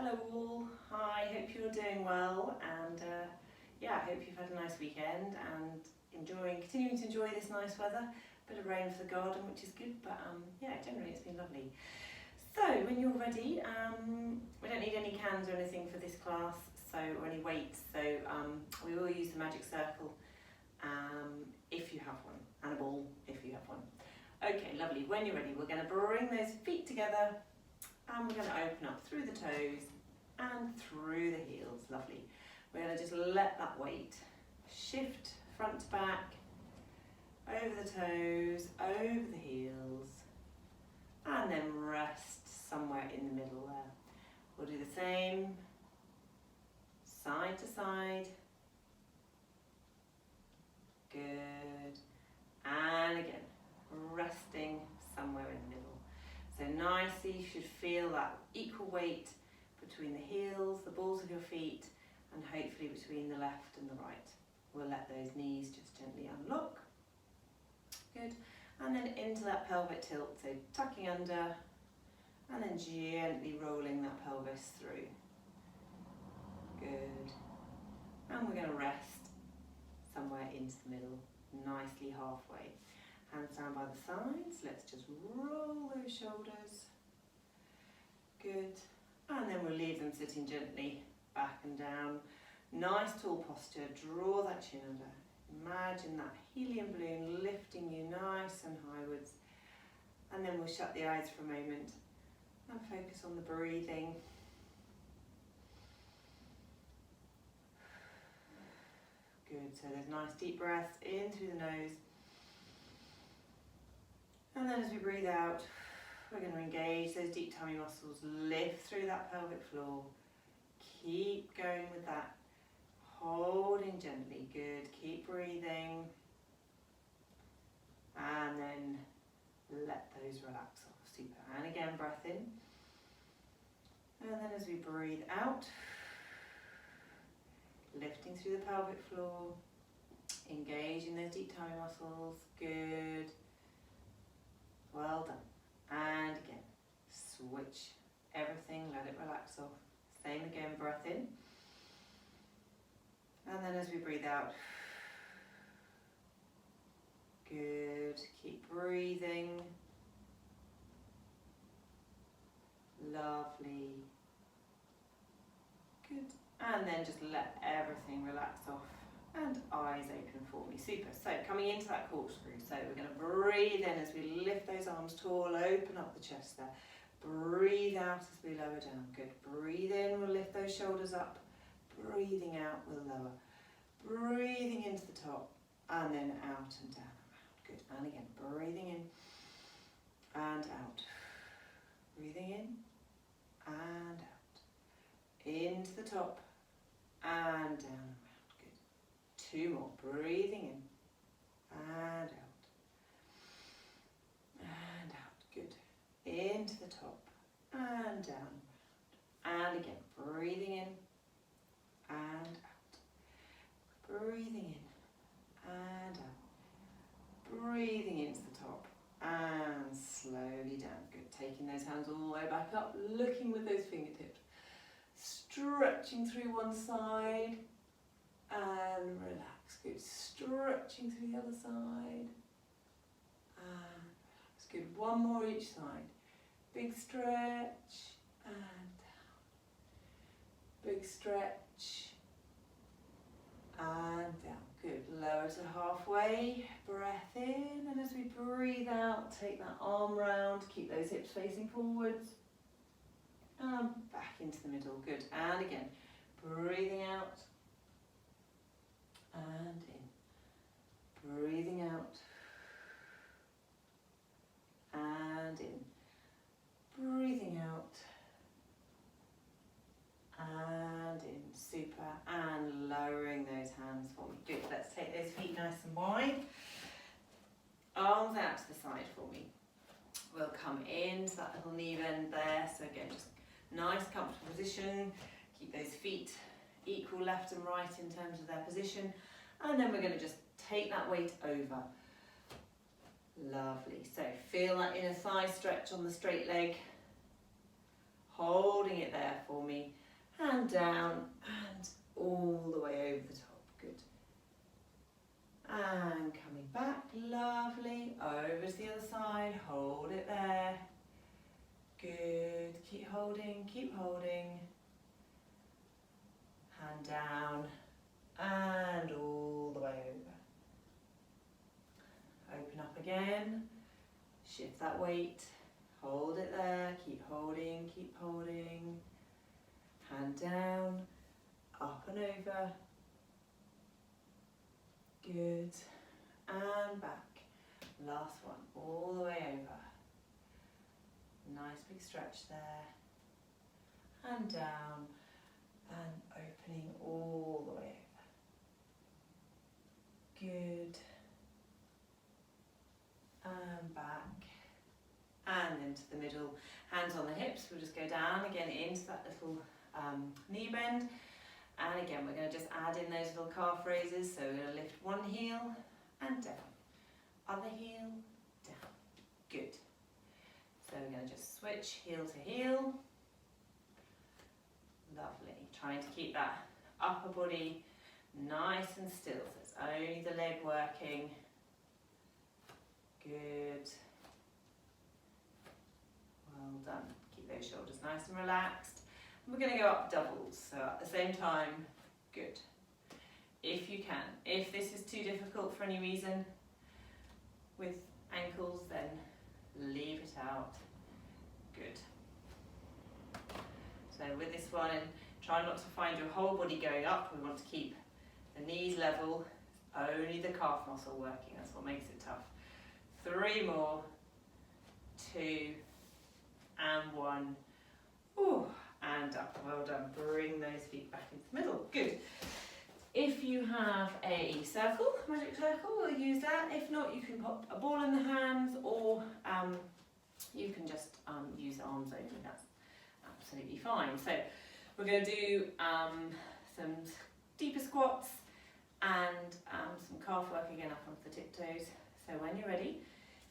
Hello all, hi, hope you're doing well, and yeah, I hope you've had a nice weekend and continuing to enjoy this nice weather. Bit of rain for the garden, which is good, but yeah, generally it's been lovely. So when you're ready, we don't need any cans or anything for this class, or any weights, so we will use the magic circle if you have one, and a ball if you have one. Okay, lovely. When you're ready, we're going to bring those feet together and we're going to open up through the toes and through the heels. Lovely. We're going to just let that weight shift front to back, over the toes, over the heels, and then rest somewhere in the middle there. We'll do the same, side to side. Good. And again, resting somewhere in the middle. So nicely, you should feel that equal weight between the heels, the balls of your feet, and hopefully between the left and the right. We'll let those knees just gently unlock. Good. And then into that pelvic tilt, so tucking under, and then gently rolling that pelvis through. Good. And we're going to rest somewhere into the middle, nicely halfway. Hands down by the sides, let's just roll those shoulders. Good. And then we'll leave them sitting gently back and down. Nice tall posture, draw that chin under. Imagine that helium balloon lifting you nice and highwards. And then we'll shut the eyes for a moment and focus on the breathing. Good, so there's nice deep breaths in through the nose. And then as we breathe out, we're going to engage those deep tummy muscles, lift through that pelvic floor. Keep going with that, holding gently, good, keep breathing. And then let those relax off, super. And again, breath in. And then as we breathe out, lifting through the pelvic floor, engaging those deep tummy muscles, good. Well done. And again, switch everything, let it relax off. Same again, breath in. And then as we breathe out, good, keep breathing. Lovely. Good. And then just let everything relax off. And eyes open for me, super. So coming into that corkscrew, so we're going to breathe in as we lift those arms tall, open up the chest there. Breathe out as we lower down, good. Breathe in, we'll lift those shoulders up. Breathing out, we'll lower. Breathing into the top, and then out and down and round, good. And again, breathing in and out. Breathing in and out. Into the top and down. Two more, breathing in and out, and out, good. Into the top and down, and again, breathing in and out, breathing in and out, breathing into the top and slowly down, good. Taking those hands all the way back up, looking with those fingertips, stretching through one side, and relax, good. Stretching through the other side. And relax, good. One more each side. Big stretch and down. Big stretch and down. Good. Lower to halfway. Breath in, and as we breathe out, take that arm round. Keep those hips facing forwards. And back into the middle. Good. And again, breathing out. And in, breathing out, and in, breathing out, and in, super, and lowering those hands for me. Good, let's take those feet nice and wide, arms out to the side for me. We'll come into that little knee bend there, so again, just nice comfortable position, keep those feet equal left and right in terms of their position, and then we're going to just take that weight over. Lovely. So feel that inner thigh stretch on the straight leg, holding it there for me. and down, and all the way over the top. Good. And coming back, lovely. Over to the other side, hold it there. Good, keep holding, keep holding. Hand down, and all the way over. Open up again, shift that weight, hold it there, keep holding, keep holding. Hand down, up and over. Good, and back. Last one, all the way over. Nice big stretch there. And down, and opening all the way over. Good. And back. And into the middle. Hands on the hips, we'll just go down again into that little knee bend. And again, we're going to just add in those little calf raises. So we're going to lift one heel and down. Other heel, down. Good. So we're going to just switch heel to heel. Lovely. Trying to keep that upper body nice and still. So it's only the leg working. Good. Well done. Keep those shoulders nice and relaxed. And we're going to go up doubles. So at the same time, good. If you can. If this is too difficult for any reason with ankles, then leave it out. Good. So with this one, and try not to find your whole body going up. We want to keep the knees level, only the calf muscle working. That's what makes it tough. 3 more, 2, and 1. Ooh, and up. Well done. Bring those feet back into the middle. Good. If you have a circle, magic circle, we'll use that. If not, you can put a ball in the hands, or you can just use arms only. That's absolutely fine. So we're going to do some deeper squats and some calf work again up onto the tiptoes. So when you're ready,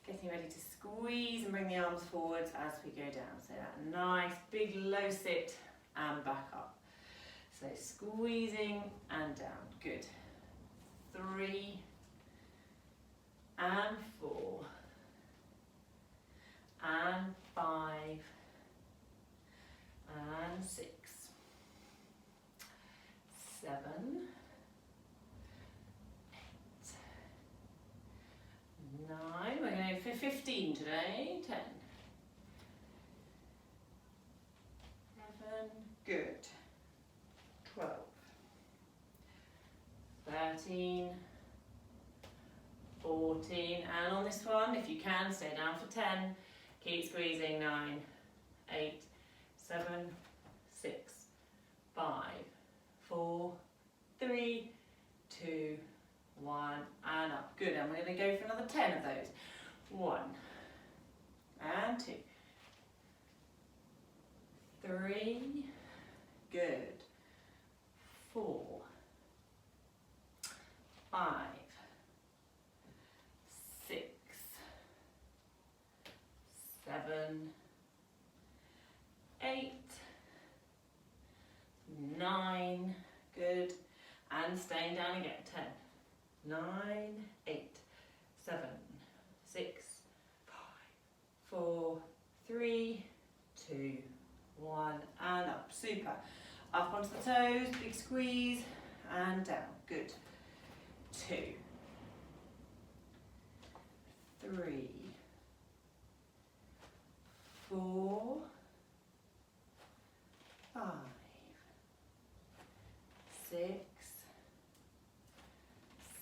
getting ready to squeeze and bring the arms forwards as we go down. So that nice big low sit and back up. So squeezing and down. Good. 3 and 4 and 5 and 6, 7, 8, 9. We're going for 15 today. 10, 11. Good. 12, 13, 14, and on this one, if you can, stay down for 10. Keep squeezing. 9, 8, 7, 6, 5, 4, 3, 2, 1, and up. Good, and we're going to go for another 10 of those. 1, and 2, 3, good. 4, 5, 6, 7, 8, 9, good, and staying down again. 10, 9, 8, 7, 6, 5, 4, 3, 2, 1, and up. Super. Up onto the toes, big squeeze, and down. Good. 2, 3, 4, 5, 6,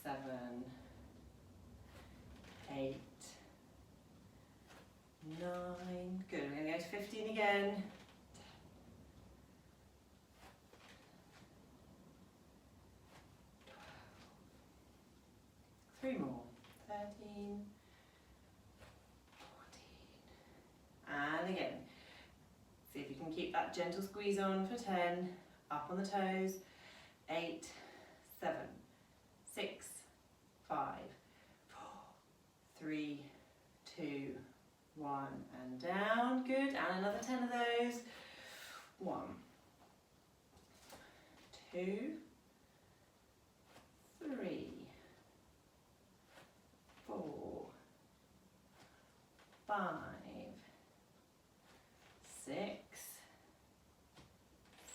7, 8, 9. Good. We're going to go to 15 again. 3 more. 13, 14, and again. See if you can keep that gentle squeeze on for 10. Up on the toes. 8, 7, 6, 5, 4, 3, 2, 1, and down. Good. And another 10 of those. 1, 2, 3, 4, 5, 6,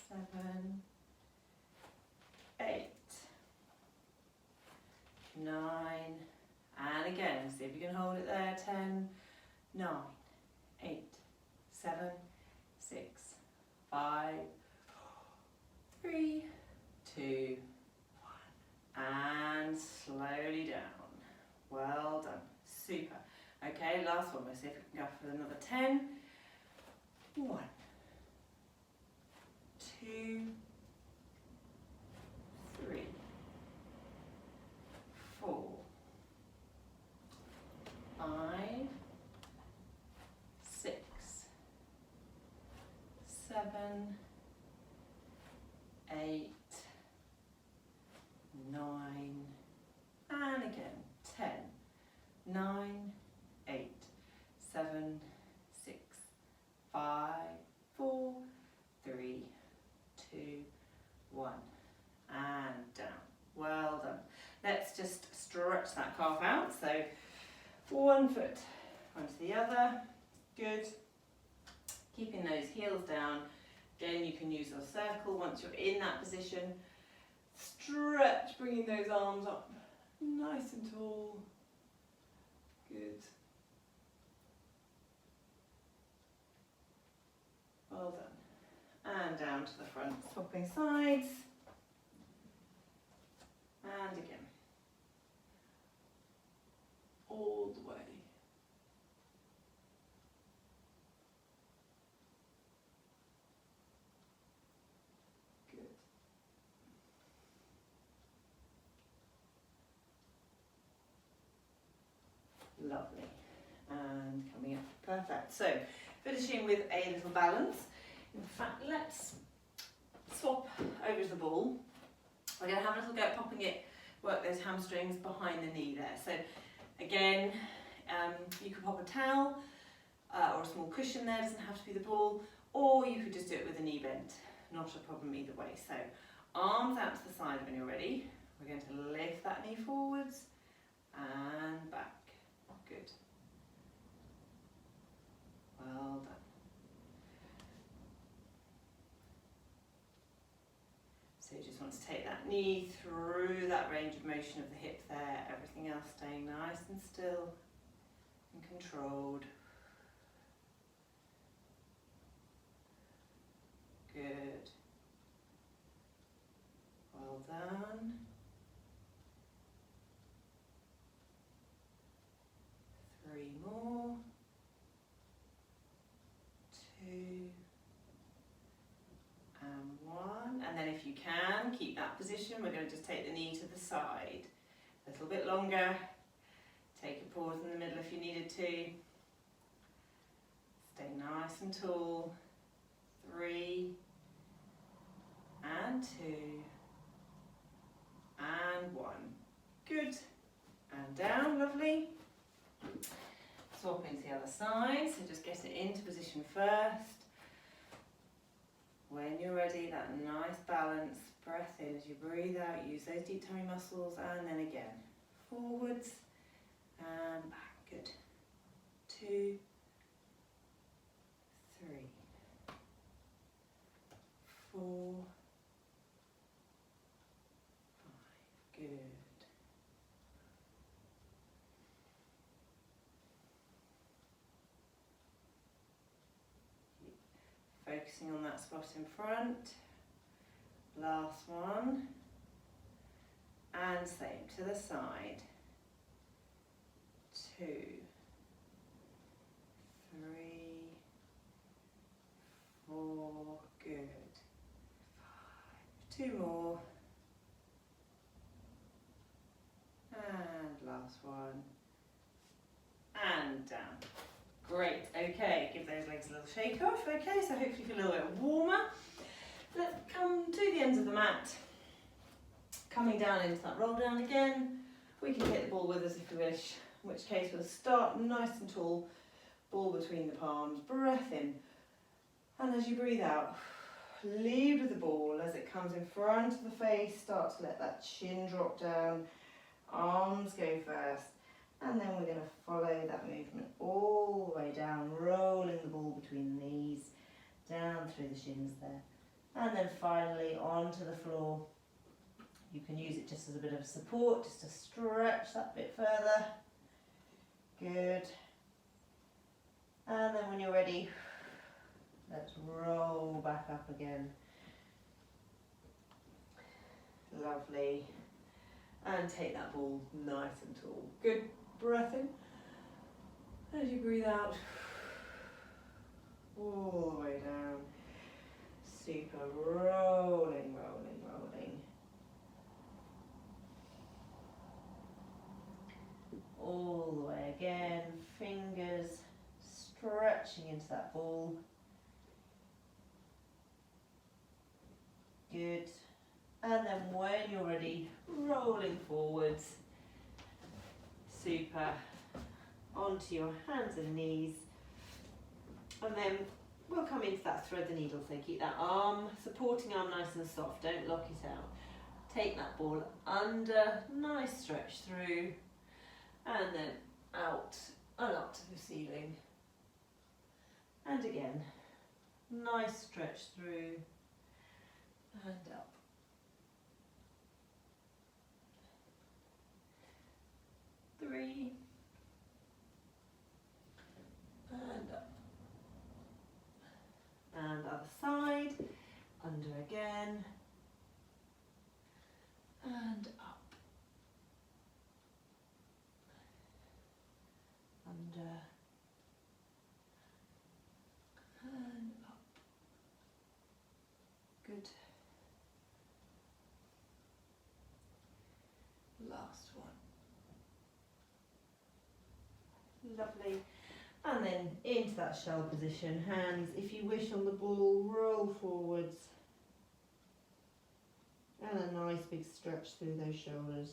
7, 8, 9, and again, see if you can hold it there, 10, 9, 8, 7, 6, 5, 3, 2, 1, and slowly down. Well done, super. Okay, last one, we'll see if we can go for another 10. 1, 2, 3, 4, 5, 6, 7, 8, 9, and again, 10, 9, 8, 7, 6, 5, 4, 3, 2, 1, and down. Well done. Let's just stretch that calf out. So one foot onto the other. Good. Keeping those heels down. Again, you can use your circle once you're in that position. Stretch, bringing those arms up nice and tall. Good. Well done. And down to the front, swapping sides. And again. All the way. Good. Lovely. And coming up. Perfect. So, finishing with a little balance. In fact, let's swap over to the ball. We're going to have a little go at popping it, work those hamstrings behind the knee there. So again, you could pop a towel or a small cushion there, doesn't have to be the ball, or you could just do it with a knee bent, not a problem either way. So arms out to the side when you're ready. We're going to lift that knee forwards and back. Good. Well done. So you just want to take that knee through that range of motion of the hip there, everything else staying nice and still and controlled. Good. Well done. 3 more. 2. And 1, and then if you can, keep that position. We're going to just take the knee to the side. A little bit longer. Take a pause in the middle if you needed to. Stay nice and tall. 3, and 2, and 1. Good. And down, lovely. Swapping to the other side, so just get it into position first. When you're ready, that nice balance, breath in as you breathe out, use those deep tummy muscles, and then again, forwards and back, good. 2, 3, 4, 5, good. Focusing on that spot in front. Last one. And same to the side. 2, 3, 4, good. 5, 2 more. And last one. And down. Great, okay, give those legs a little shake off, okay, so hopefully you feel a little bit warmer. Let's come to the ends of the mat. Coming down into that roll down again. We can take the ball with us if we wish, in which case we'll start nice and tall, ball between the palms, breath in. And as you breathe out, lead with the ball as it comes in front of the face. Start to let that chin drop down. Arms go first. And then we're going to follow that movement all the way down, rolling the ball between the knees, down through the shins there. And then finally onto the floor. You can use it just as a bit of support, just to stretch that bit further. Good. And then when you're ready, let's roll back up again. Lovely. And take that ball nice and tall. Good. Breath in. As you breathe out, all the way down. Super. Rolling, rolling, rolling. All the way again. Fingers stretching into that ball. Good. And then when you're ready, rolling forwards. Super. Onto your hands and knees. And then we'll come into that thread the needle. So keep that arm, supporting arm nice and soft. Don't lock it out. Take that ball under, nice stretch through. And then out and up to the ceiling. And again, nice stretch through and up. Three, and up, and other side, under again, and up, under, and up. Good. Last one. Lovely. And then into that shell position, hands, if you wish, on the ball, roll forwards. And a nice big stretch through those shoulders.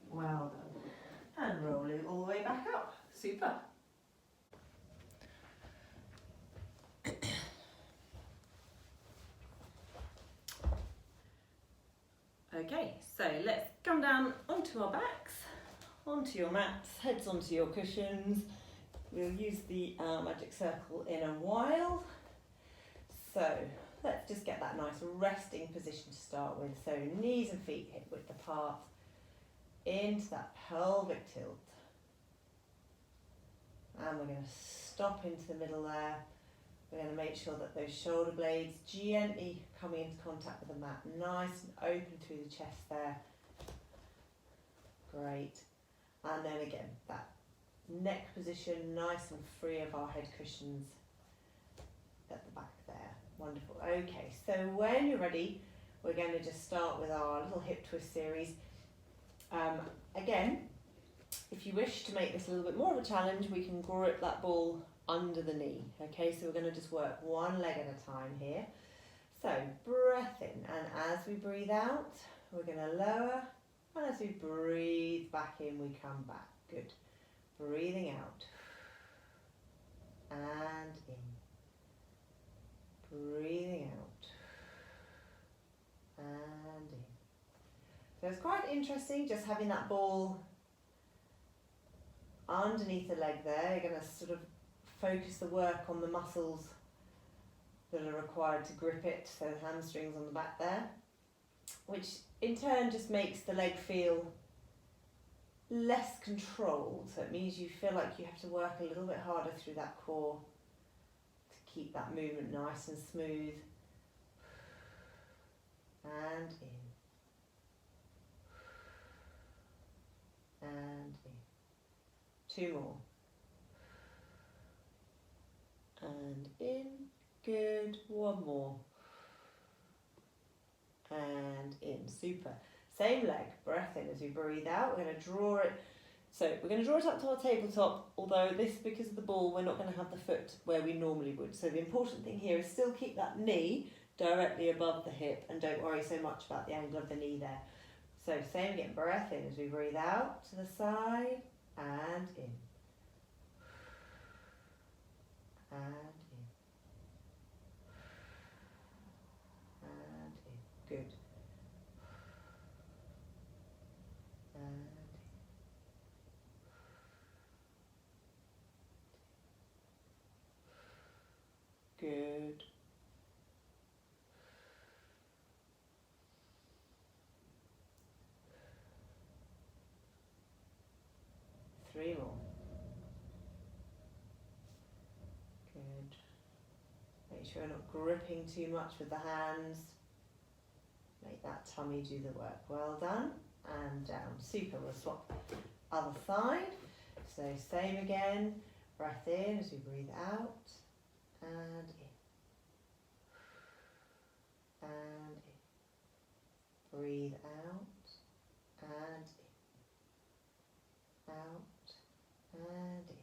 Well done. And roll it all the way back up. Super. Okay, so let's come down onto our backs, onto your mats, heads onto your cushions. We'll use the magic circle in a while. So let's just get that nice resting position to start with. So knees and feet hip width apart, into that pelvic tilt. And we're going to stop into the middle there. We're going to make sure that those shoulder blades gently coming into contact with the mat, nice and open through the chest there. Great. And then again, that neck position, nice and free of our head cushions at the back there. Wonderful. Okay, so when you're ready, we're going to just start with our little hip twist series. Again, if you wish to make this a little bit more of a challenge, we can grip that ball under the knee. Okay, so we're going to just work one leg at a time here. So breath in, and as we breathe out, we're going to lower, and as we breathe back in, we come back. Good. Breathing out and in. Breathing out and in. So it's quite interesting just having that ball underneath the leg there. You're going to sort of focus the work on the muscles that are required to grip it, so the hamstrings on the back there, which in turn just makes the leg feel less controlled. So it means you feel like you have to work a little bit harder through that core to keep that movement nice and smooth. And in. And in. 2 more. And in. Good. 1 more. And in. Super. Same leg. Breath in as we breathe out. We're going to draw it. So we're going to draw it up to our tabletop, although this, because of the ball, we're not going to have the foot where we normally would. So the important thing here is still keep that knee directly above the hip, and don't worry so much about the angle of the knee there. So same again, breath in as we breathe out to the side and in. And in. And in. Good. And good. 3 more. Good. Make sure you're not gripping too much with the hands. Make that tummy do the work. Well done. And down. Super. We'll swap other side. So same again. Breath in as we breathe out. And in. And in. Breathe out. And in. Out. And in.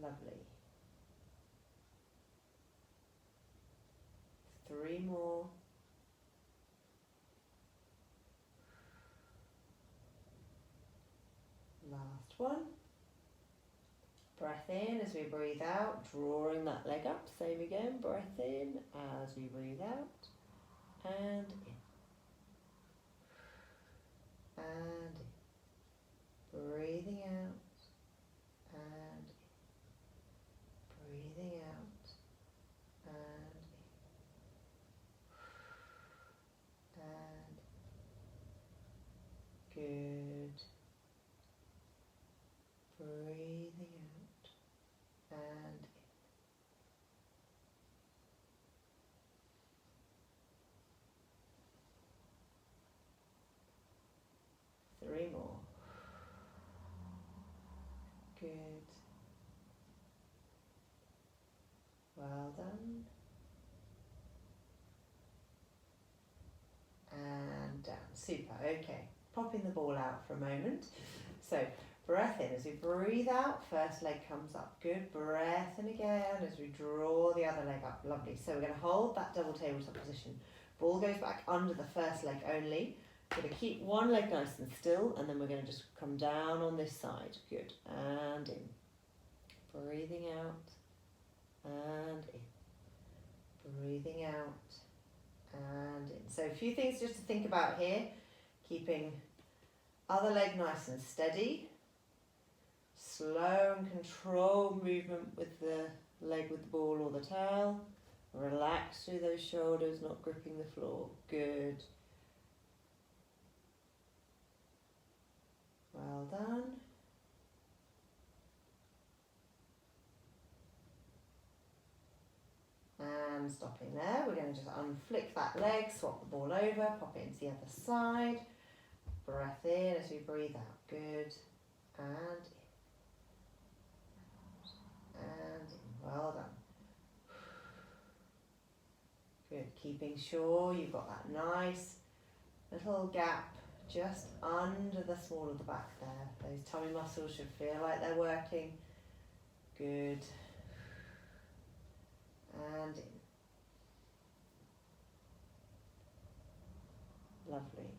Lovely. 3 more. Last one. Breath in as we breathe out, drawing that leg up. Same again. Breath in as we breathe out. And in. And in. Breathing out. And in. Breathing out. And in. And good. Breathing out and in. 3 more. Good. Well done. And down. Super. Okay. Popping the ball out for a moment. So breath in as we breathe out, first leg comes up. Good. Breath in again as we draw the other leg up. Lovely. So we're going to hold that double tabletop position. Ball goes back under the first leg only. We're going to keep one leg nice and still, and then we're going to just come down on this side. Good. And in. Breathing out. And in. Breathing out. And in. So a few things just to think about here. Keeping other leg nice and steady. Slow and controlled movement with the leg with the ball or the towel. Relax through those shoulders, not gripping the floor. Good. Well done. And stopping there, we're going to just unflick that leg, swap the ball over, pop it into the other side. Breath in as we breathe out. Good. And in. And in. Well done. Good. Keeping sure you've got that nice little gap just under the small of the back there. Those tummy muscles should feel like they're working. Good. And in. Lovely.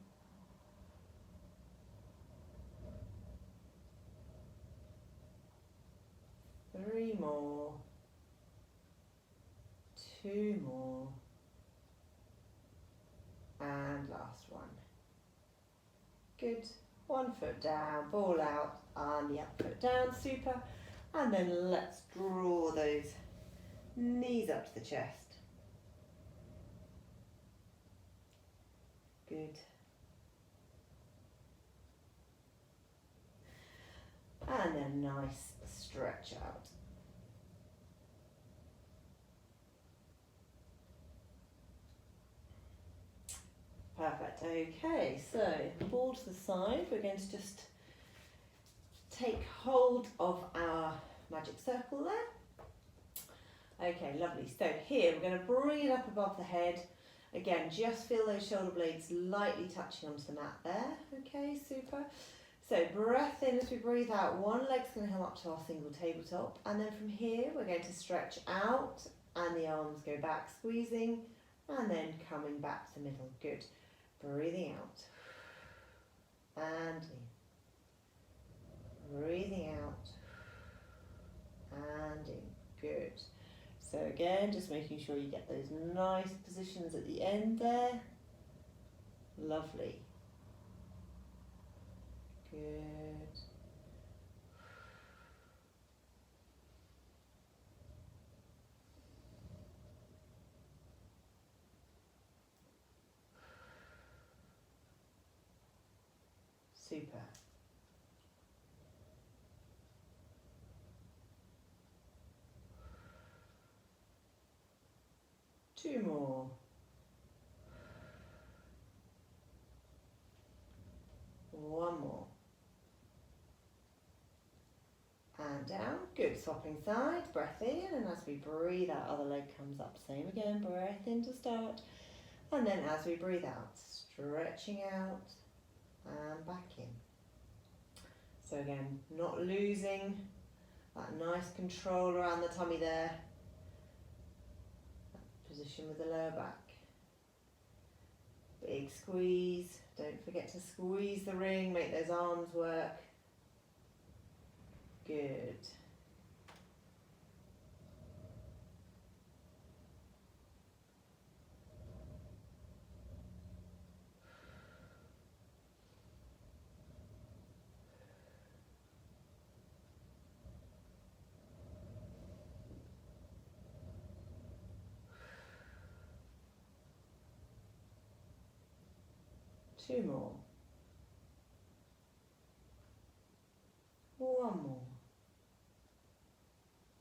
Three more. 2 more. And last one. Good. 1 foot down, ball out, and the other foot down. Super. And then let's draw those knees up to the chest. Good. And then nice stretch out. Perfect. Okay, so ball to the side. We're going to just take hold of our magic circle there. Okay, lovely. So here we're going to bring it up above the head. Again, just feel those shoulder blades lightly touching onto the mat there. Okay, super. So breath in as we breathe out. One leg's going to come up to our single tabletop, and then from here we're going to stretch out and the arms go back, squeezing, and then coming back to the middle. Good. Breathing out and in. Breathing out and in. Good. So again, just making sure you get those nice positions at the end there. Lovely. Good. Super. Two more. One more. And down. Good. Swapping sides. Breath in, and as we breathe out, other leg comes up. Same again. Breath in to start. And then as we breathe out, stretching out and back in. So again, not losing that nice control around the tummy there. That position with the lower back. Big squeeze. Don't forget to squeeze the ring, make those arms work. Good. Two more. One more.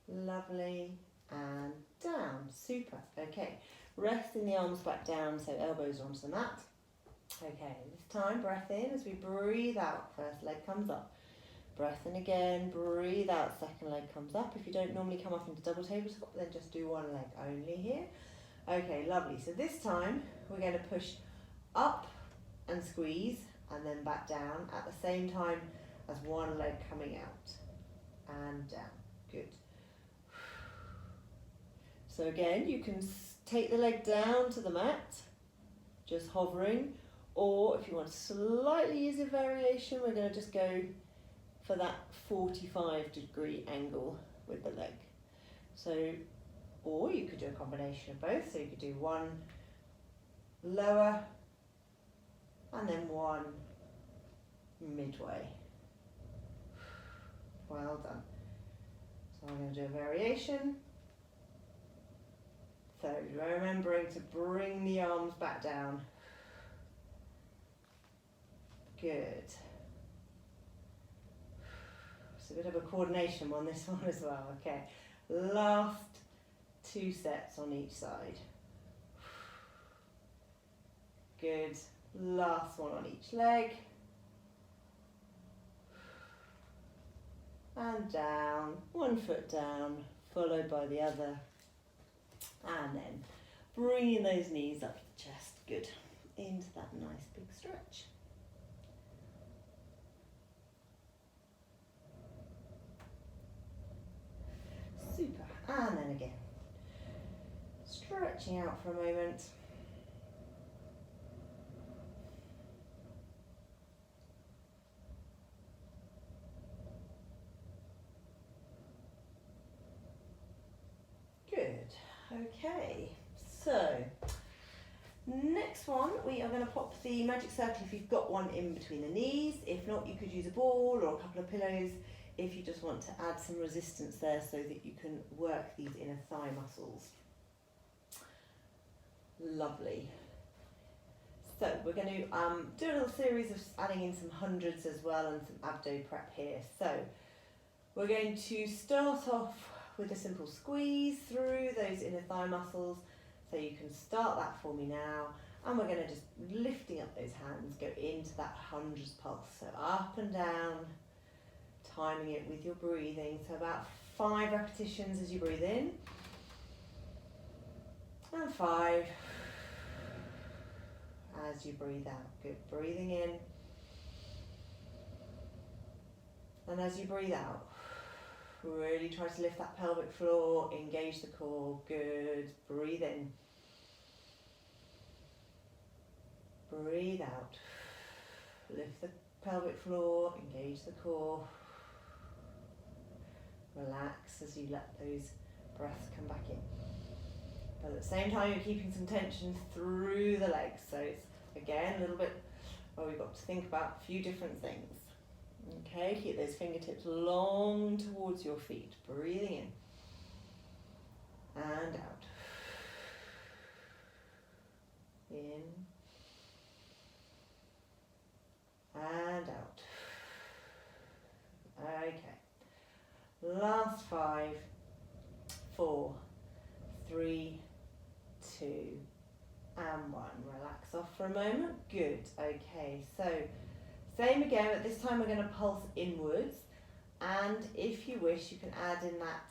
Lovely. And down. Super. Okay. Resting the arms back down so elbows are onto the mat. Okay, this time breath in as we breathe out. First leg comes up. Breath in again. Breathe out. Second leg comes up. If you don't normally come up into double tabletop, then just do one leg only here. Okay, lovely. So this time we're going to push up and squeeze and then back down at the same time as one leg coming out and down. Good. So again, you can take the leg down to the mat, just hovering, or if you want to slightly use a variation, we're going to just go for that 45-degree angle with the leg. So, or you could do a combination of both, so you could do one lower and then one midway. Well done. So I'm going to do a variation. So remembering to bring the arms back down. Good. It's a bit of a coordination on this one as well. Okay. Last 2 sets on each side. Good. Last one on each leg. And down. One foot down, followed by the other. And then bringing those knees up to the chest. Good. Into that nice big stretch. Super. And then again. Stretching out for a moment. Okay, so next one we are going to pop the magic circle if you've got one in between the knees. If not, you could use a ball or a couple of pillows if you just want to add some resistance there so that you can work these inner thigh muscles. Lovely. So we're going to do a little series of adding in some hundreds as well and some abdo prep here. So we're going to start off with a simple squeeze through those inner thigh muscles. So you can start that for me now. And we're going to just lifting up those hands, go into that hundreds pulse. So up and down, timing it with your breathing. So about 5 repetitions as you breathe in. And 5 as you breathe out. Good. Breathing in. And as you breathe out, really try to lift that pelvic floor, engage the core. Good. Breathe in. Breathe out. Lift the pelvic floor, engage the core. Relax as you let those breaths come back in. But at the same time, you're keeping some tension through the legs. So it's, again, a little bit, well, we've got to think about a few different things. Okay, keep those fingertips long towards your feet. Breathing in and out. In and out. Okay. Last 5, 4, 3, 2, and 1. Relax off for a moment. Good. Okay, so same again, but this time we're going to pulse inwards. And if you wish, you can add in that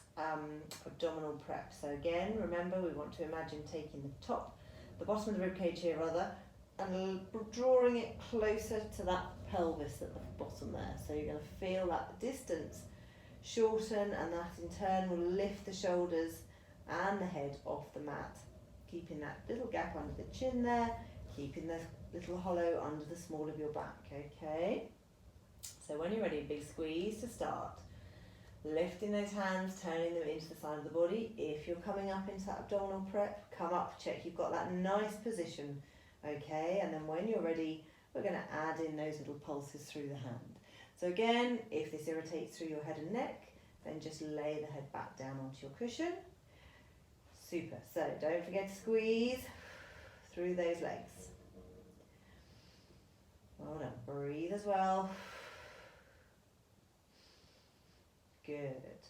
abdominal prep. So again, remember, we want to imagine taking the bottom of the rib cage here rather, and drawing it closer to that pelvis at the bottom there. So you're going to feel that distance shorten, and that in turn will lift the shoulders and the head off the mat, keeping that little gap under the chin there, keeping the little hollow under the small of your back. Okay, so when you're ready, big squeeze to start. Lifting those hands, turning them into the side of the body. If you're coming up into that abdominal prep, come up, check you've got that nice position. Okay, and then when you're ready, we're going to add in those little pulses through the hand. So again, if this irritates through your head and neck, then just lay the head back down onto your cushion. Super. So don't forget to squeeze through those legs. Well done. Breathe as well. Good.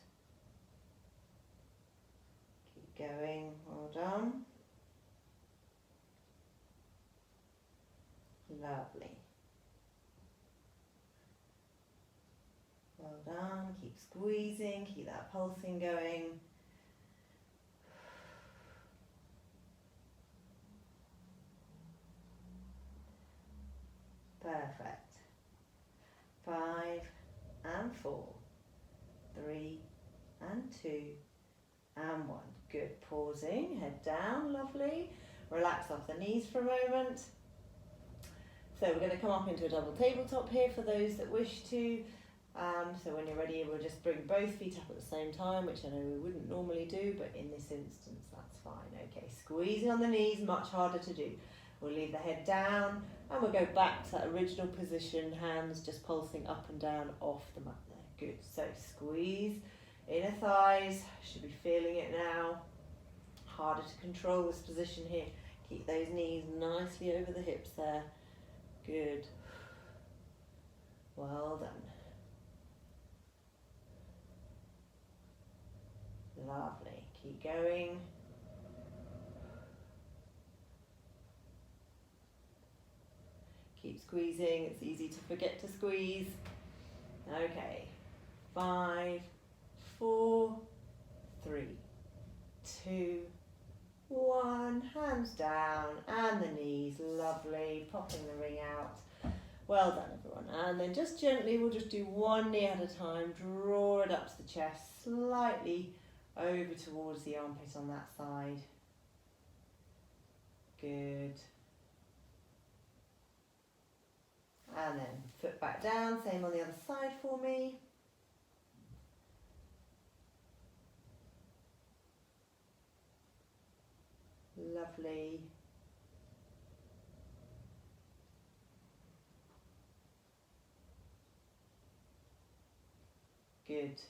Keep going. Well done. Lovely. Well done. Keep squeezing. Keep that pulsing going. Perfect. 5 and 4, 3 and 2 and 1. Good. Pausing. Head down. Lovely. Relax off the knees for a moment. So we're going to come up into a double tabletop here for those that wish to. So when you're ready, we'll just bring both feet up at the same time, which I know we wouldn't normally do, but in this instance, that's fine. Okay, squeezing on the knees, much harder to do. We'll leave the head down, and we'll go back to that original position, hands just pulsing up and down off the mat there. Good. So squeeze inner thighs, should be feeling it now. Harder to control this position here. Keep those knees nicely over the hips there. Good. Well done. Lovely. Keep going. Keep squeezing. It's easy to forget to squeeze. Okay. 5, 4, 3, 2, 1. Hands down and the knees. Lovely. Popping the ring out. Well done, everyone. And then just gently, we'll just do one knee at a time. Draw it up to the chest, slightly over towards the armpit on that side. Good. And then foot back down, same on the other side for me. Lovely. Good.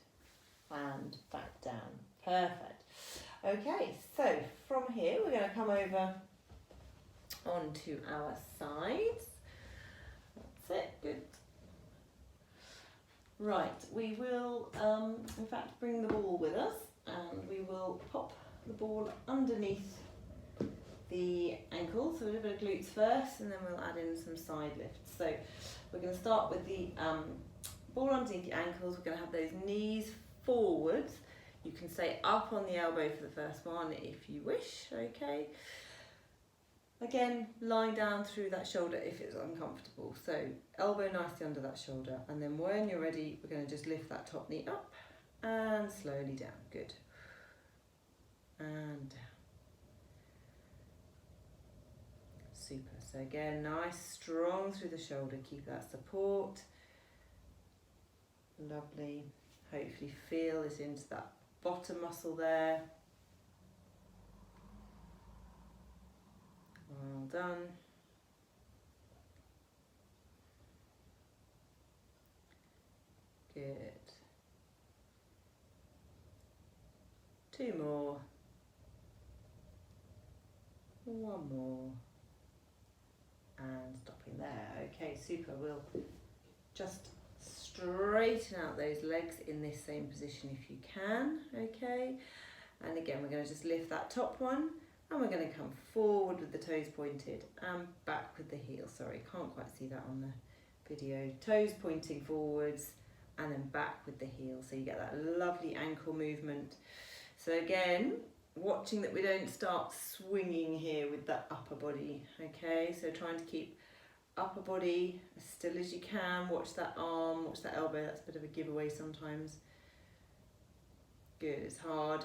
And back down. Perfect. Okay, so from here we're going to come over onto our sides. That's it. Good. Right, we will in fact bring the ball with us, and we will pop the ball underneath the ankles. So we'll do a bit of glutes first, and then we'll add in some side lifts. So we're going to start with the ball underneath the ankles. We're going to have those knees forwards. You can stay up on the elbow for the first one if you wish, okay? Again, lying down through that shoulder if it's uncomfortable. So elbow nicely under that shoulder, and then when you're ready, we're going to just lift that top knee up and slowly down. Good. And down. Super. So again, nice, strong through the shoulder. Keep that support. Lovely. Hopefully feel this into that bottom muscle there. Well done. Good. 2 more. 1 more. And stopping there. Okay, super. We'll just straighten out those legs in this same position if you can. Okay. And again, we're going to just lift that top one. And we're going to come forward with the toes pointed and back with the heel. Sorry, can't quite see that on the video. Toes pointing forwards and then back with the heel. So you get that lovely ankle movement. So again, watching that we don't start swinging here with that upper body. Okay, so trying to keep upper body as still as you can. Watch that arm, watch that elbow. That's a bit of a giveaway sometimes. Good, it's hard.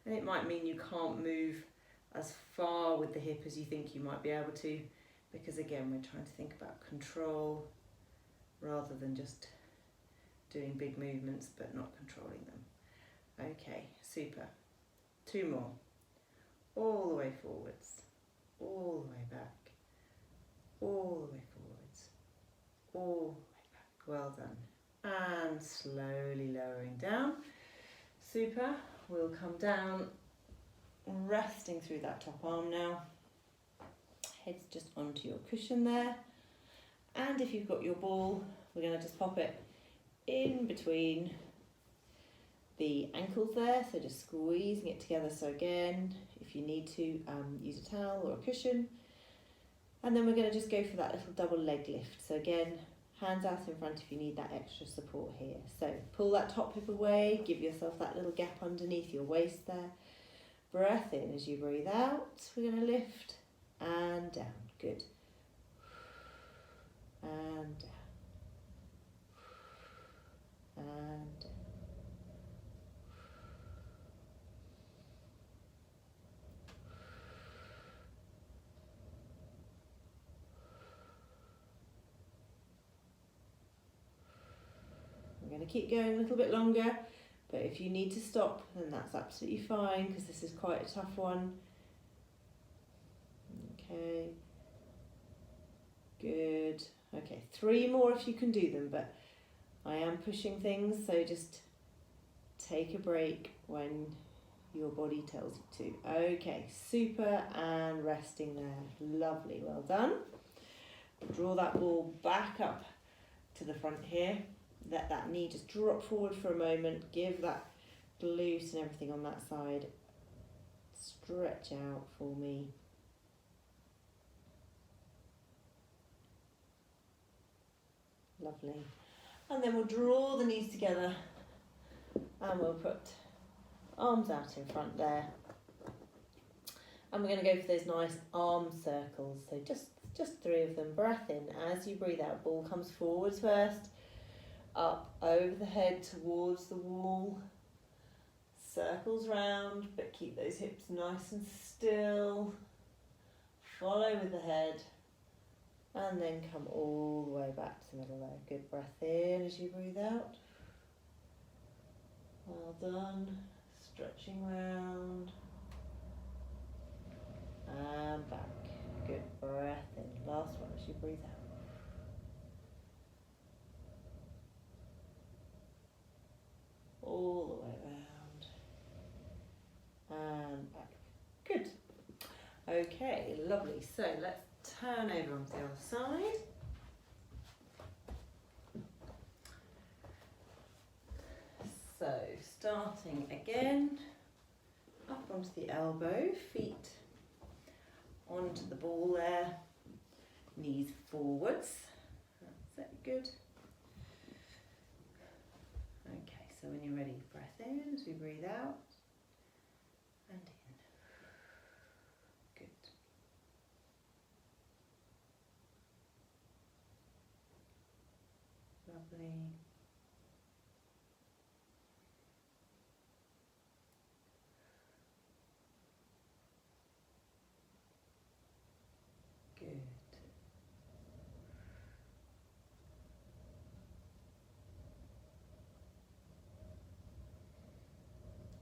And it might mean you can't move as far with the hip as you think you might be able to, because again, we're trying to think about control rather than just doing big movements but not controlling them. Okay, super. 2 more. All the way forwards, all the way back, all the way forwards, all the way back. Well done. And slowly lowering down. Super. We'll come down, resting through that top arm now. Head's just onto your cushion there. And if you've got your ball, we're going to just pop it in between the ankles there. So just squeezing it together. So again, if you need to, use a towel or a cushion. And then we're going to just go for that little double leg lift. So again, hands out in front if you need that extra support here. So pull that top hip away, give yourself that little gap underneath your waist there. Breath in as you breathe out. We're going to lift and down. Good. And down. And down. I'm going to keep going a little bit longer, but if you need to stop, then that's absolutely fine, because this is quite a tough one. Okay, good. Okay, 3 more if you can do them, but I am pushing things, so just take a break when your body tells you to. Okay, super, and resting there. Lovely, well done. Draw that ball back up to the front here. Let that knee just drop forward for a moment. Give that glute and everything on that side. Stretch out for me. Lovely. And then we'll draw the knees together and we'll put arms out in front there. And we're going to go for those nice arm circles. So just 3 of them. Breath in. As you breathe out, ball comes forwards first. Up over the head towards the wall, circles round, but keep those hips nice and still. Follow with the head, and then come all the way back to the middle there. Good, breath in as you breathe out. Well done. Stretching round and back. Good, breath in. Last one as you breathe out. All the way around and back. Good. Okay, lovely. So let's turn over onto the other side. So starting again, up onto the elbow, feet onto the ball there, knees forwards. That's it, good. Okay, so when you're ready, breath in as we breathe out and in. Good. Lovely. Good.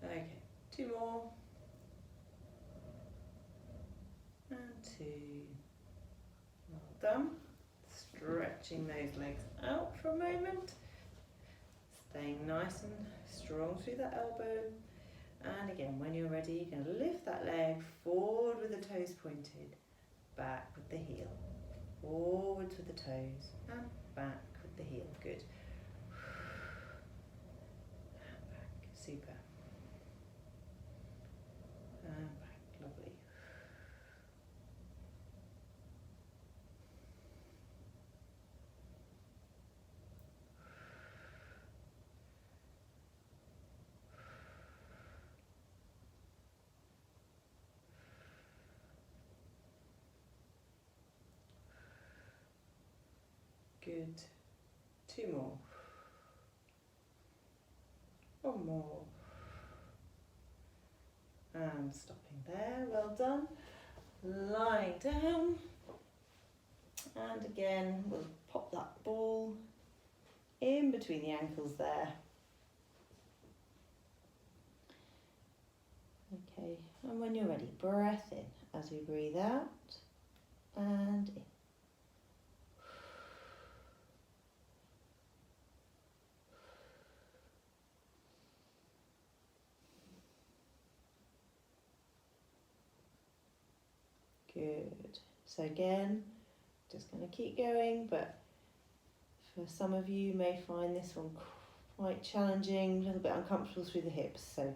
Okay, 2 more. And 2. Well done. Stretching those legs out for a moment. Staying nice and strong through that elbow. And again, when you're ready, you're going to lift that leg forward with the toes pointed, back with the heel. Forwards with the toes and back with the heel. Good. And back. Super. And back. Lovely. Good. 2 more. 1 more. And stopping there. Well done. Lying down. And again, we'll pop that ball in between the ankles there. Okay, and when you're ready, breath in as we breathe out and in. Good. So again, just going to keep going, but for some of you may find this one quite challenging, a little bit uncomfortable through the hips, so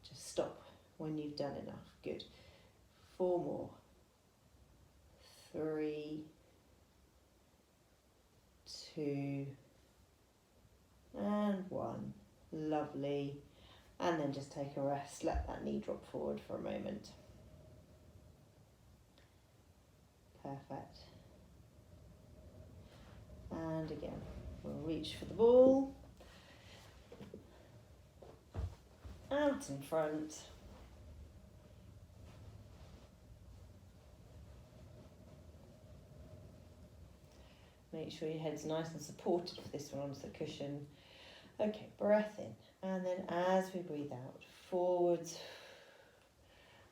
just stop when you've done enough. Good. 4 more. 3, 2, and 1. Lovely. And then just take a rest. Let that knee drop forward for a moment. Perfect. And again, we'll reach for the ball. Out in front. Make sure your head's nice and supported for this one onto the cushion. Okay, breath in. And then as we breathe out, forwards.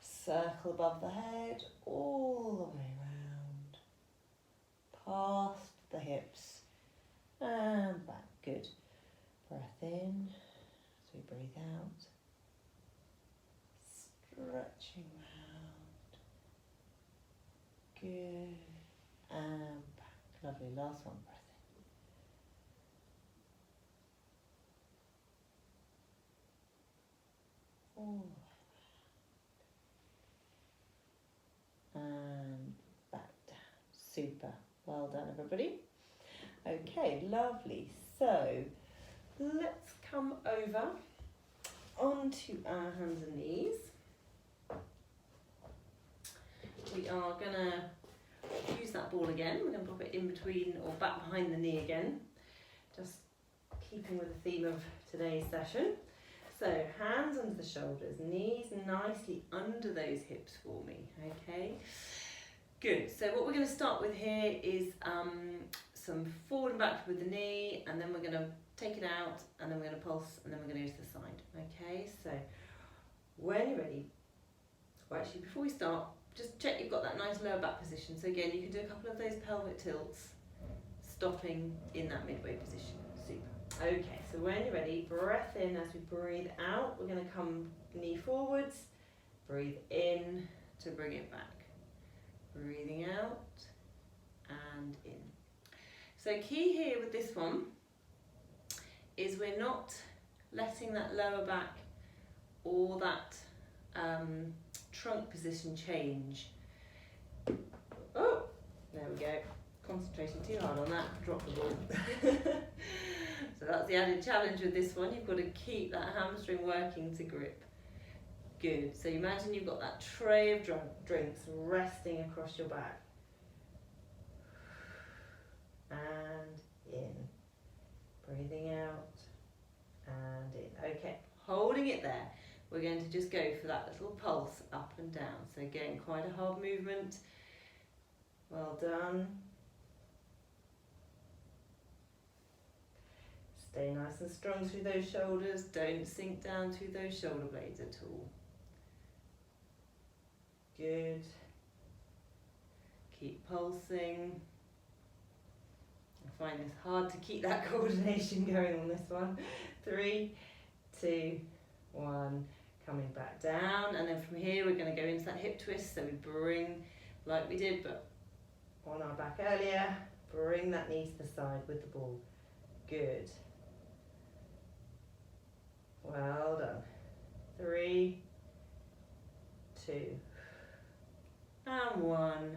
Circle above the head, all the way around. Past the hips. And back. Good. Breath in as we breathe out. Stretching round. Good. And back. Lovely. Last one. Breath in. All the way around. And back down. Super. Well done, everybody. Okay, lovely. So let's come over onto our hands and knees. We are going to use that ball again. We're going to pop it in between or back behind the knee again, just keeping with the theme of today's session. So hands under the shoulders, knees nicely under those hips for me, okay? Good. So what we're going to start with here is some forward and back with the knee, and then we're going to take it out, and then we're going to pulse, and then we're going to go to the side. Okay, so when you're ready, well actually before we start, just check you've got that nice lower back position. So again, you can do a couple of those pelvic tilts, stopping in that midway position. Super. Okay, so when you're ready, breath in as we breathe out. We're going to come knee forwards, breathe in to bring it back. Breathing out and in. So key here with this one is we're not letting that lower back or that trunk position change. Oh, there we go. Concentrating too hard on that, drop the ball. So that's the added challenge with this one. You've got to keep that hamstring working to grip. Good. So imagine you've got that tray of drinks resting across your back. And in. breathing out and in. Okay, holding it there. We're going to just go for that little pulse up and down. So again, quite a hard movement. Well done. Stay nice and strong through those shoulders. Don't sink down through those shoulder blades at all. Good. Keep pulsing. I find this hard to keep that coordination going on this one. 3, 2, 1. Coming back down, and then from here we're going to go into that hip twist. So we bring, like we did, but on our back earlier, bring that knee to the side with the ball. Good. Well done. 3, 2, and 1,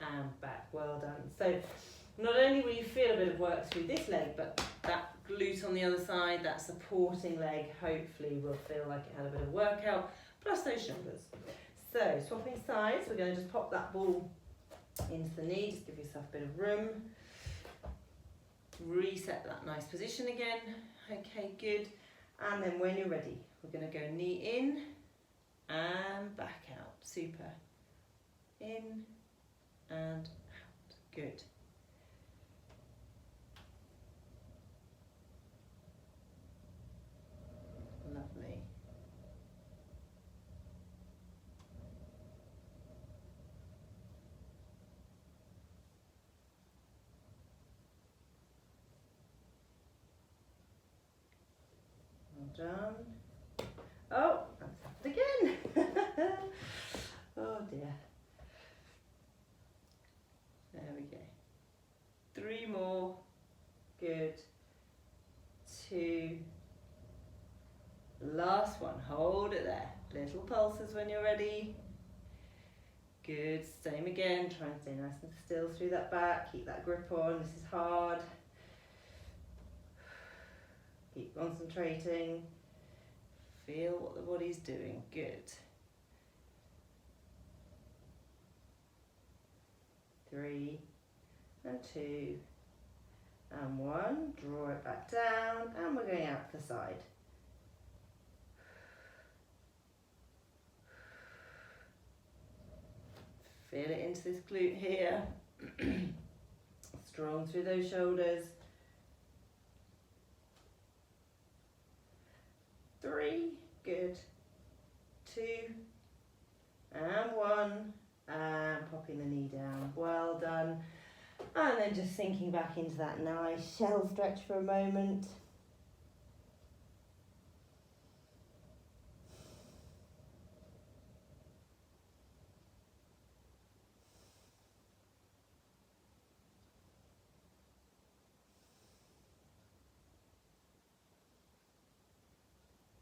and back. Well done. So not only will you feel a bit of work through this leg, but that glute on the other side, that supporting leg, hopefully will feel like it had a bit of workout, plus those shoulders. So swapping sides, we're going to just pop that ball into the knee, just give yourself a bit of room. Reset that nice position again. Okay, good. And then when you're ready, we're going to go knee in and back out. Super. In and out. Good. Lovely. Well done. Oh, that's happened again. Oh dear. There we go. 3 more. Good. 2. Last one. Hold it there. Little pulses when you're ready. Good. Same again. Try and stay nice and still through that back. Keep that grip on. This is hard. Keep concentrating. Feel what the body's doing. Good. 3 and 2 and 1. Draw it back down, and we're going out the side. Feel it into this glute here. Strong through those shoulders. 3, good. 2 and 1, and popping the knee down. Well done. And then just sinking back into that nice shell stretch for a moment.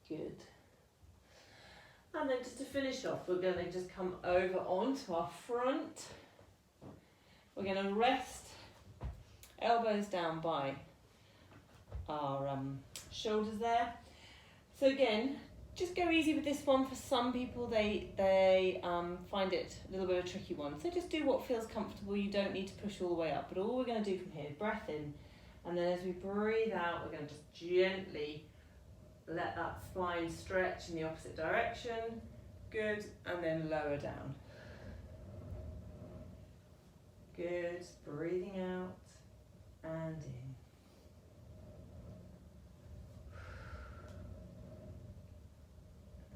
Good. And then just to finish off, we're going to just come over onto our front. We're going to rest elbows down by our shoulders there. So again, just go easy with this one. For some people, they find it a little bit of a tricky one. So just do what feels comfortable. You don't need to push all the way up. But all we're going to do from here is breath in. And then as we breathe out, we're going to just gently let that spine stretch in the opposite direction. Good. And then lower down. Good. Breathing out and in.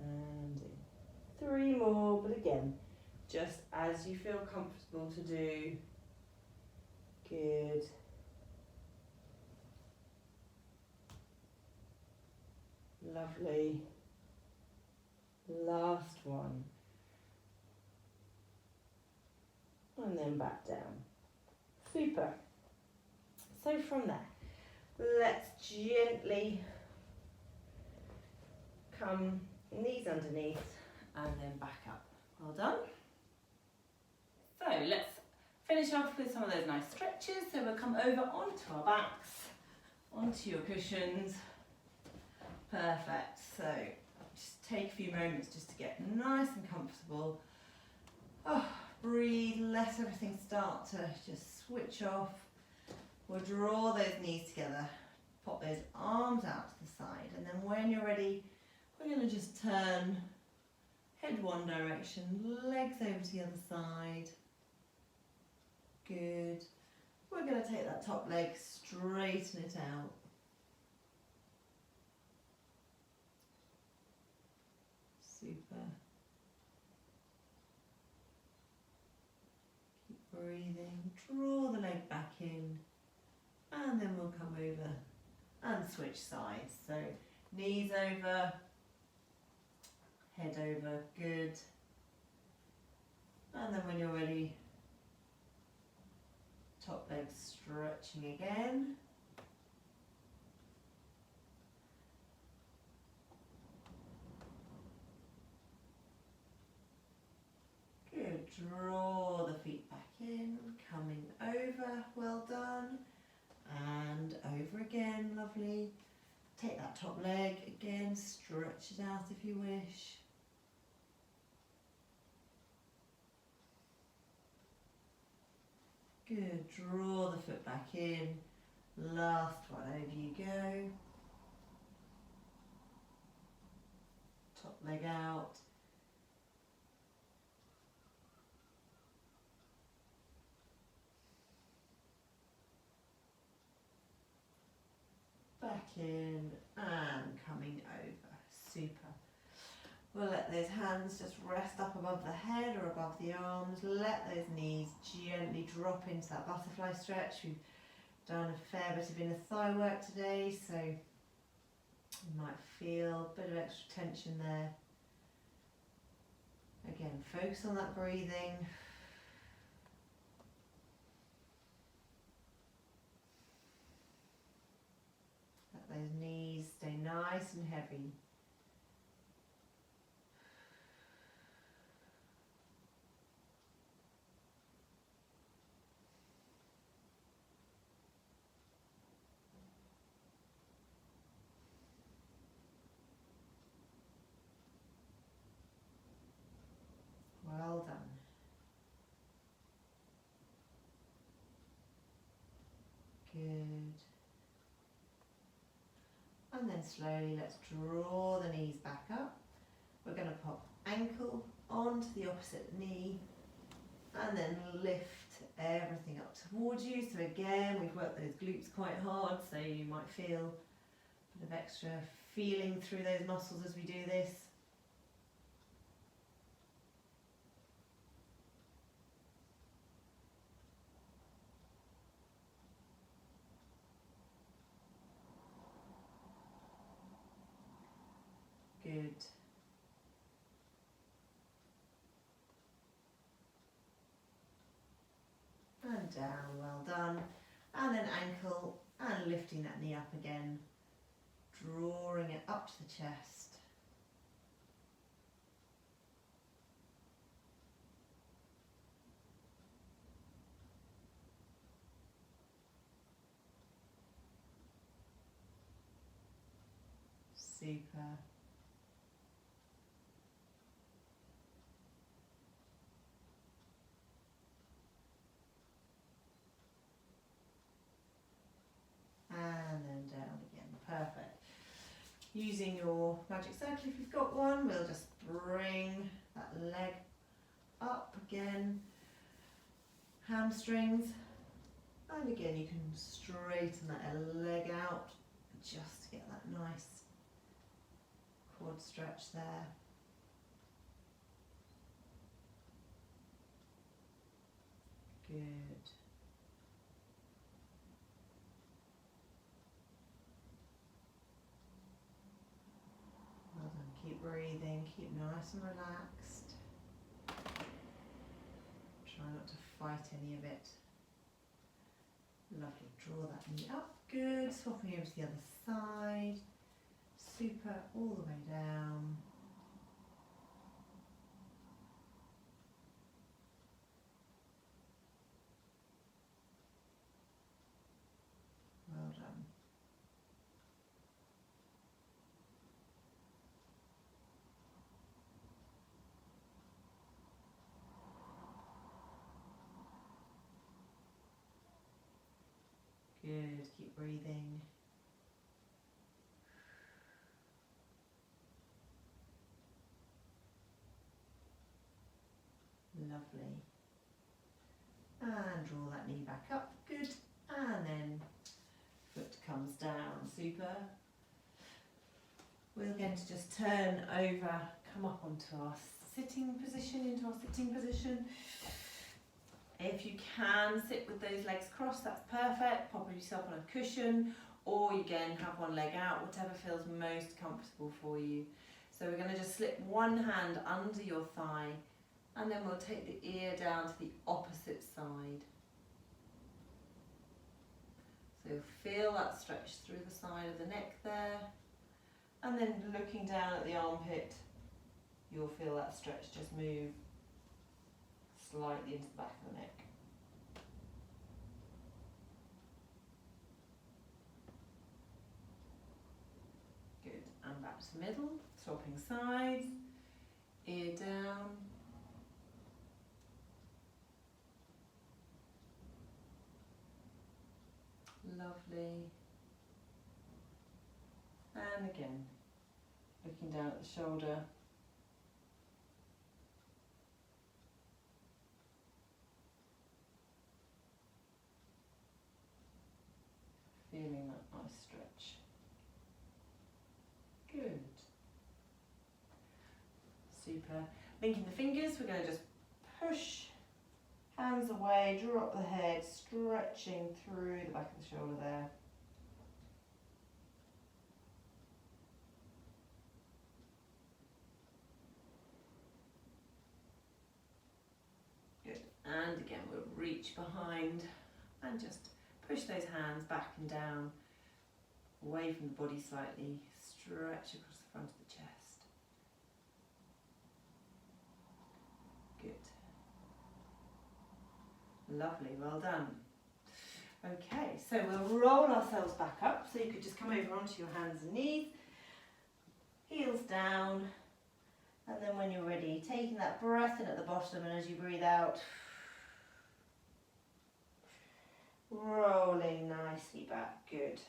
And in. 3 more, but again, just as you feel comfortable to do. Good. Lovely. Last one. And then back down. Super. So from there, let's gently come knees underneath and then back up. Well done. So let's finish off with some of those nice stretches. So we'll come over onto our backs, onto your cushions. Perfect. So just take a few moments just to get nice and comfortable. Oh, breathe, let everything start to just switch off. We'll draw those knees together, pop those arms out to the side, and then when you're ready, we're going to just turn head one direction, legs over to the other side. Good. We're going to take that top leg, straighten it out. Super. Keep breathing. Draw the leg back in, and then we'll come over and switch sides. So knees over, head over, good. And then when you're ready, top leg stretching again. Good, draw the feet back in, coming over, well done. And over again, lovely. Take that top leg again, stretch it out if you wish. Good, draw the foot back in. Last one, over you go. Top leg out. Back in and coming over. Super. We'll let those hands just rest up above the head or above the arms. Let those knees gently drop into that butterfly stretch. We've done a fair bit of inner thigh work today, so you might feel a bit of extra tension there. Again, focus on that breathing. Let those knees stay nice and heavy. Well done. Good. And then slowly let's draw the knees back up. We're going to pop ankle onto the opposite knee and then lift everything up towards you. So again, we've worked those glutes quite hard, so you might feel a bit of extra feeling through those muscles as we do this. Good. And down, well done. And then ankle and lifting that knee up again, drawing it up to the chest. Super. And then down again. Perfect. Using your magic circle if you've got one, we'll just bring that leg up again. Hamstrings. And again, you can straighten that leg out just to get that nice quad stretch there. Good. Well done. Keep breathing, keep nice and relaxed. Try not to fight any of it. Lovely. Draw that knee up. Good. Swapping over to the other side. Super. All the way down. Well done. Good, keep breathing. Lovely. And draw that knee back up. Good. And then foot comes down. Super. We're going to just turn over, come up onto our sitting position, into our sitting position. If you can sit with those legs crossed, that's perfect. Pop yourself on a cushion, or again have one leg out, whatever feels most comfortable for you. So we're going to just slip one hand under your thigh, and then we'll take the ear down to the opposite side. So feel that stretch through the side of the neck there, and then looking down at the armpit, you'll feel that stretch just move slightly into the back of the neck. Good, and back to the middle, swapping sides, ear down. Lovely. And again, looking down at the shoulder. Feeling that nice stretch. Good. Super. Linking the fingers, we're going to just push hands away, drop the head, stretching through the back of the shoulder there. Good. And again, we'll reach behind and just push those hands back and down, away from the body slightly, stretch across the front of the chest. Good. Lovely, well done. Okay, so we'll roll ourselves back up, so you could just come over onto your hands and knees, heels down, and then when you're ready, taking that breath in at the bottom, and as you breathe out, rolling nicely back. Good.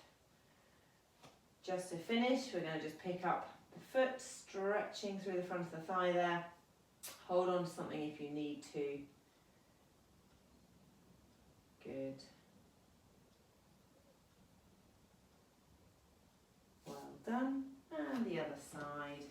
Just to finish, we're going to just pick up the foot, stretching through the front of the thigh there. Hold on to something if you need to. Good. Well done. And the other side.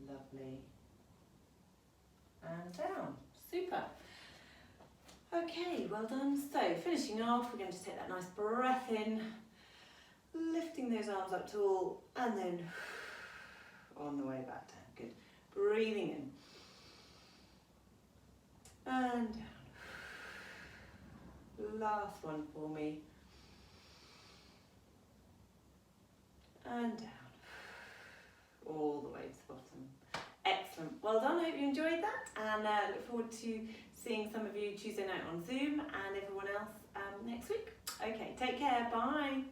Lovely. And down. Super. Okay, well done. So finishing off, we're going to take that nice breath in, lifting those arms up tall, and then on the way back down. Good. Breathing in. And down. Last one for me. And down. All the way to the bottom. Excellent. Well done. Hope you enjoyed that, and look forward to seeing some of you Tuesday night on Zoom, and everyone else next week. Okay, take care. Bye.